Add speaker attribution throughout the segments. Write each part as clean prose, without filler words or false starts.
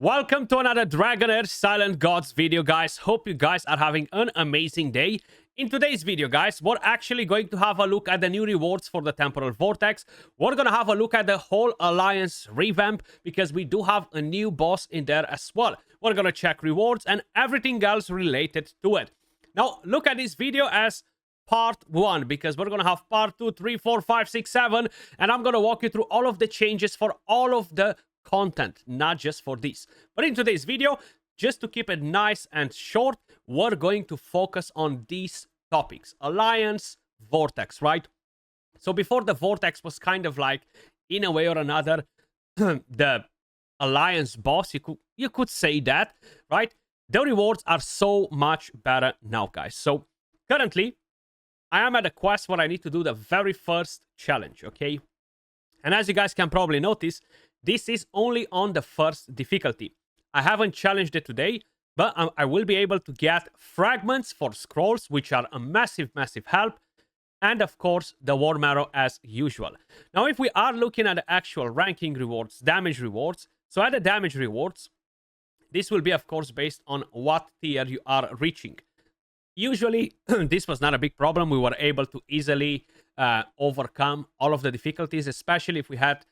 Speaker 1: Welcome to another Dragonheir Silent Gods video, guys. Hope you guys are having an amazing day. In today's video, guys, we're actually going to have a look at the new rewards for the Temporal Vortex. We're going to have a look at the whole Alliance revamp because we do have a new boss in there as well. We're going to check rewards and everything else related to it. Now, look at this video as part 1 because we're going to have part 2, 3, 4, 5, 6, 7, and I'm going to walk you through all of the changes for all of the content, not just for this. But in today's video, just to keep it nice and short, we're going to focus on these topics. Alliance, Vortex, right? So before, the Vortex was kind of like, in a way or another, the Alliance boss. You could say that, right? The rewards are so much better now, guys. So currently, I am at a quest where I need to do the very first challenge, okay? And as you guys can probably notice, this is only on the first difficulty. I haven't challenged it today, but I will be able to get fragments for scrolls, which are a massive, massive help. And of course, the war marrow as usual. Now, if we are looking at the actual ranking rewards, damage rewards, so at the damage rewards, this will be, of course, based on what tier you are reaching. Usually, this was not a big problem. We were able to easily overcome all of the difficulties, especially if we had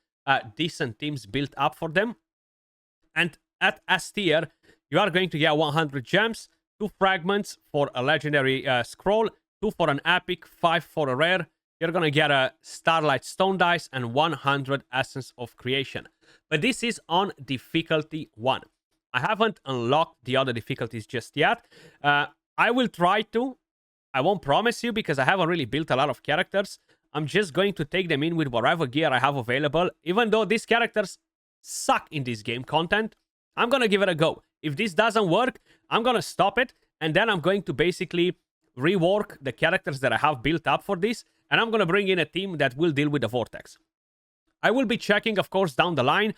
Speaker 1: decent teams built up for them. And at S tier, you are going to get 100 gems, 2 fragments for a legendary scroll, 2 for an epic, 5 for a rare. You're going to get a Starlight Stone Dice and 100 Essence of Creation. But this is on difficulty 1. I haven't unlocked the other difficulties just yet. I will try to. I won't promise you because I haven't really built a lot of characters. I'm just going to take them in with whatever gear I have available. Even though these characters suck in this game content, I'm going to give it a go. If this doesn't work, I'm going to stop it. And then I'm going to basically rework the characters that I have built up for this. And I'm going to bring in a team that will deal with the Vortex. I will be checking, of course, down the line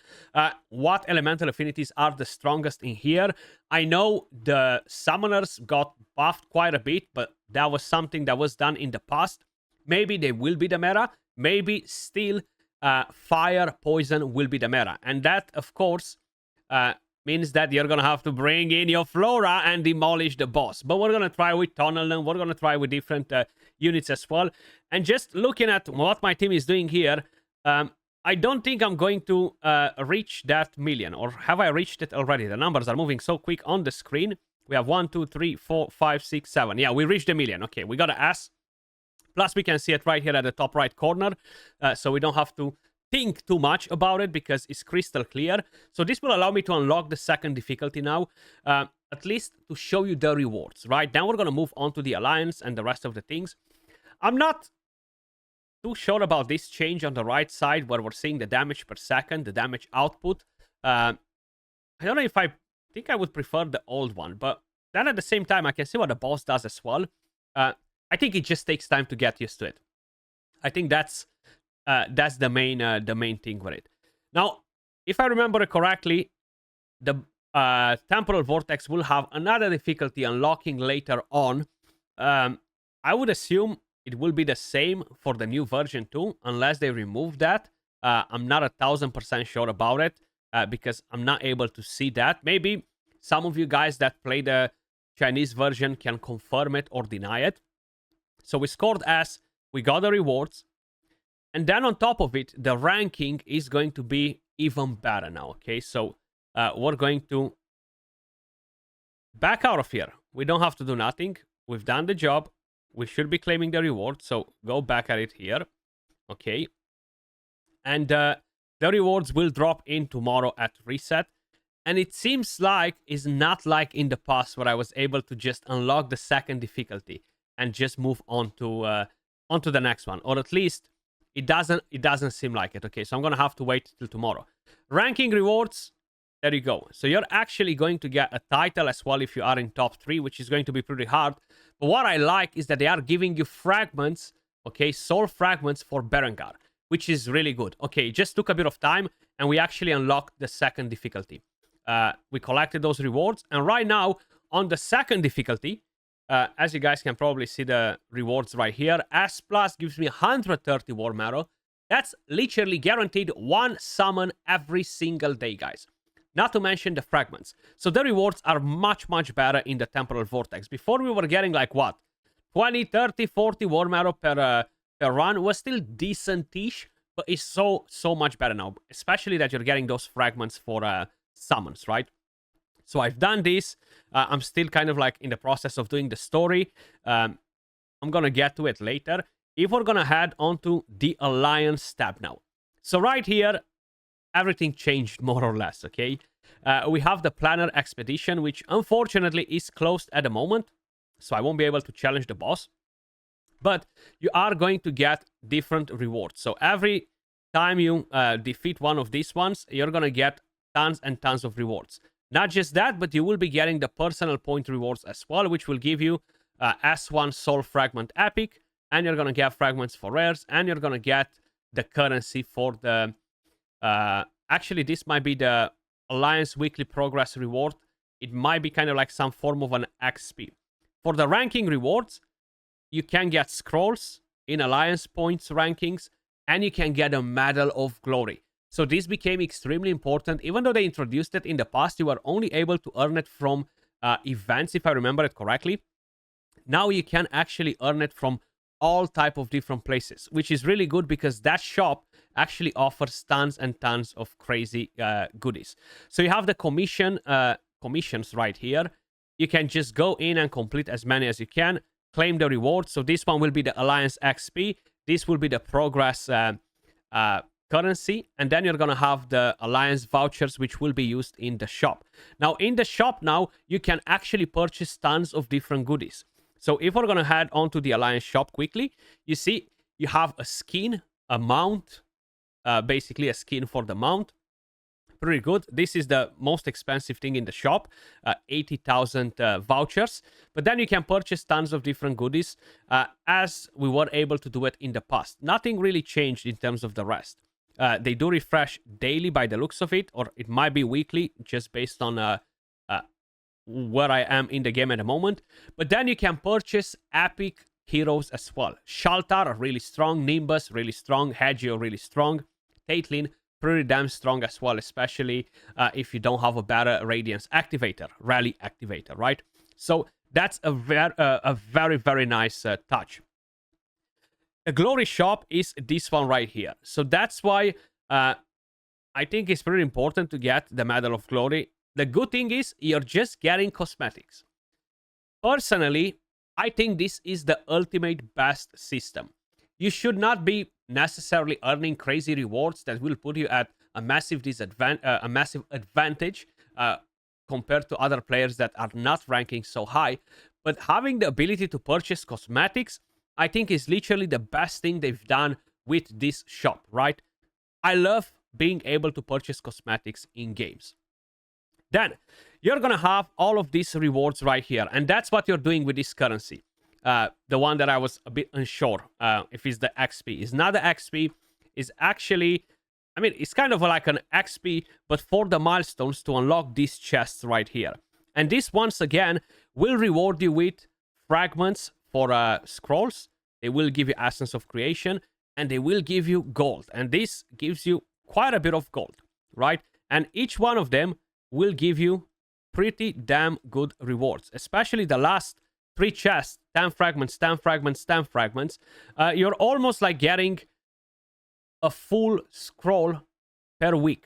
Speaker 1: what elemental affinities are the strongest in here. I know the summoners got buffed quite a bit, but that was something that was done in the past. Maybe they will be the meta. Maybe still fire, poison will be the meta. And that, of course, means that you're going to have to bring in your Flora and demolish the boss. But we're going to try with Tunnel and we're going to try with different units as well. And just looking at what my team is doing here, I don't think I'm going to reach that million. Or have I reached it already? The numbers are moving so quick on the screen. We have 1, 2, 3, 4, 5, 6, 7. Yeah, we reached a million. Okay, we got an S. Plus, we can see it right here at the top right corner. So we don't have to think too much about it because it's crystal clear. So this will allow me to unlock the second difficulty now. At least to show you the rewards, right? Then we're going to move on to the Alliance and the rest of the things. I'm not too sure about this change on the right side where we're seeing the damage per second, the damage output. I don't know if I think I would prefer the old one, but then at the same time, I can see what the boss does as well. I think it just takes time to get used to it. I think that's the main thing with it. Now, if I remember correctly, the Temporal Vortex will have another difficulty unlocking later on. I would assume it will be the same for the new version too, unless they remove that. I'm not 1000% sure about it because I'm not able to see that. Maybe some of you guys that play the Chinese version can confirm it or deny it. So we scored S, we got the rewards, and then on top of it, the ranking is going to be even better now, okay? So we're going to back out of here. We don't have to do nothing. We've done the job. We should be claiming the reward, so go back at it here, okay? And the rewards will drop in tomorrow at reset. And it seems like it's not like in the past where I was able to just unlock the second difficulty and just move on to onto the next one, or at least it doesn't seem like it. Okay, so I'm gonna have to wait till tomorrow. Ranking rewards, there you go. So you're actually going to get a title as well if you are in top 3, which is going to be pretty hard. But what I like is that they are giving you fragments, okay, soul fragments for Berengar, which is really good. Okay, it just took a bit of time, and we actually unlocked the second difficulty. We collected those rewards, and right now on the second difficulty, as you guys can probably see the rewards right here, S plus gives me 130 War Marrow. That's literally guaranteed 1 summon every single day, guys. not to mention the fragments. So the rewards are much, much better in the Temporal Vortex. Before we were getting like what? 20, 30, 40 Warm Arrow per run. Was still decent-ish, but it's so much better now. Especially that you're getting those fragments for summons, right? So I've done this. I'm still kind of like in the process of doing the story. I'm gonna get to it later. If we're gonna head onto the Alliance tab now. So right here, everything changed more or less, okay? We have the Planner Expedition, which unfortunately is closed at the moment. So I won't be able to challenge the boss. But you are going to get different rewards. So every time you defeat one of these ones, you're gonna get tons and tons of rewards. Not just that, but you will be getting the personal point rewards as well, which will give you S1 Soul Fragment Epic, and you're going to get fragments for rares, and you're going to get the currency for the... actually, this might be the Alliance Weekly Progress reward. It might be kind of like some form of an XP. For the ranking rewards, you can get scrolls in Alliance points rankings, and you can get a Medal of Glory. So this became extremely important. Even though they introduced it in the past, you were only able to earn it from events, if I remember it correctly. Now you can actually earn it from all type of different places, which is really good because that shop actually offers tons and tons of crazy goodies. So you have the commissions right here. You can just go in and complete as many as you can, claim the rewards. So this one will be the Alliance XP. This will be the Progress currency, and then you're gonna have the Alliance vouchers, which will be used in the shop. Now in the shop now you can actually purchase tons of different goodies. So if we're gonna head on to the Alliance shop quickly, you see you have a skin, a mount, basically a skin for the mount. Pretty good. This is the most expensive thing in the shop, 80,000 vouchers. But then you can purchase tons of different goodies as we were able to do it in the past. Nothing really changed in terms of the rest. They do refresh daily by the looks of it, or it might be weekly, just based on where I am in the game at the moment. But then you can purchase epic heroes as well. Shaltar, really strong. Nimbus, really strong. Hagio, really strong. Caitlyn, pretty damn strong as well, especially if you don't have a better Radiance activator, Rally activator, right? So that's a very, very nice touch. The Glory shop is this one right here. So that's why I think it's pretty important to get the Medal of Glory. The good thing is you're just getting cosmetics. Personally, I think this is the ultimate best system. You should not be necessarily earning crazy rewards that will put you at a massive advantage compared to other players that are not ranking so high. But having the ability to purchase cosmetics, I think is literally the best thing they've done with this shop, right? I love being able to purchase cosmetics in games. Then you're gonna have all of these rewards right here, and that's what you're doing with this currency. The one that I was a bit unsure if it's the XP. It's not the XP. It's actually, I mean, it's kind of like an XP, but for the milestones to unlock these chests right here. And this, once again, will reward you with fragments for scrolls. They will give you Essence of Creation, and they will give you gold. And this gives you quite a bit of gold, right? And each one of them will give you pretty damn good rewards, especially the last 3 chests, 10 fragments, 10 fragments, 10 fragments. You're almost like getting a full scroll per week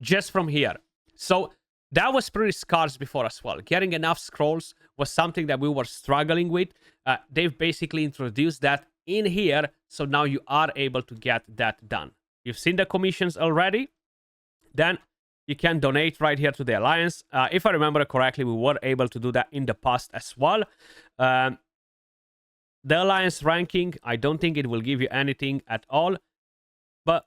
Speaker 1: just from here. So that was pretty scarce before as well. Getting enough scrolls was something that we were struggling with. They've basically introduced that in here, so now you are able to get that done. You've seen the commissions already. Then you can donate right here to the Alliance. If I remember correctly, we were able to do that in the past as well. The Alliance ranking, I don't think it will give you anything at all, but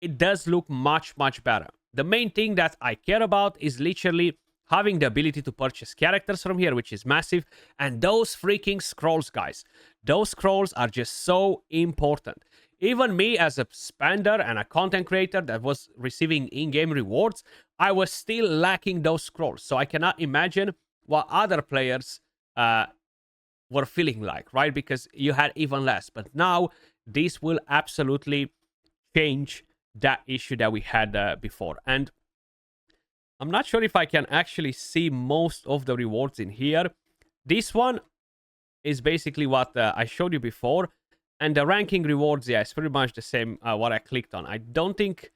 Speaker 1: it does look much, much better. The main thing that I care about is literally having the ability to purchase characters from here, which is massive. And those freaking scrolls, guys. Those scrolls are just so important. Even me as a spender and a content creator that was receiving in-game rewards, I was still lacking those scrolls. So I cannot imagine what other players were feeling like, right? Because you had even less. But now this will absolutely change that issue that we had before. And I'm not sure if I can actually see most of the rewards in here. This one is basically what I showed you before. And the ranking rewards, yeah, it's pretty much the same what I clicked on. I don't think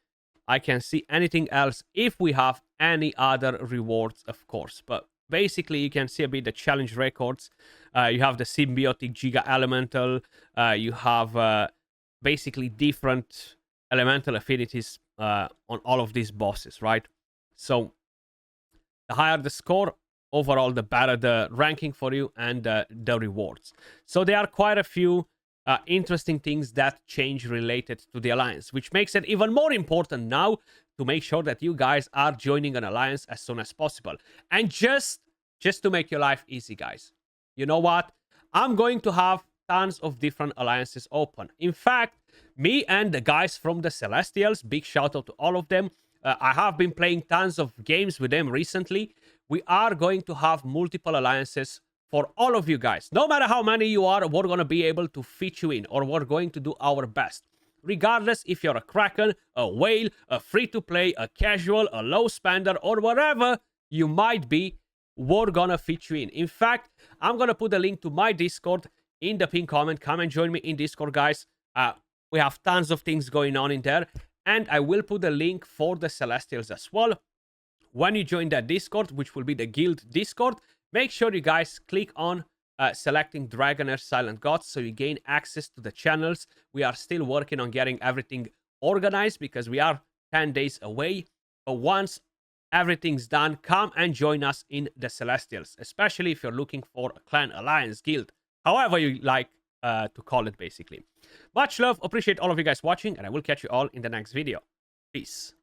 Speaker 1: I can see anything else if we have any other rewards, of course. But basically, you can see a bit the challenge records. You have the symbiotic Giga Elemental. You have basically different elemental affinities on all of these bosses, right? So the higher the score, overall, the better the ranking for you and the rewards. So there are quite a few interesting things that change related to the alliance, which makes it even more important now to make sure that you guys are joining an alliance as soon as possible. And just to make your life easy, guys, you know what? I'm going to have tons of different alliances open. In fact, me and the guys from the Celestials, big shout out to all of them. I have been playing tons of games with them recently. We are going to have multiple alliances for all of you guys. No matter how many you are, we're going to be able to fit you in, or we're going to do our best. Regardless if you're a Kraken, a Whale, a free-to-play, a casual, a low spender, or whatever you might be, we're going to fit you in. In fact, I'm going to put a link to my Discord in the pinned comment. Come and join me in Discord, guys. We have tons of things going on in there. And I will put a link for the Celestials as well. When you join that Discord, which will be the guild Discord, make sure you guys click on selecting Dragonheir Silent Gods so you gain access to the channels. We are still working on getting everything organized because we are 10 days away. But once everything's done, come and join us in the Celestials, especially if you're looking for a clan, alliance, guild, however you like to call it, basically. Much love, appreciate all of you guys watching, and I will catch you all in the next video. Peace.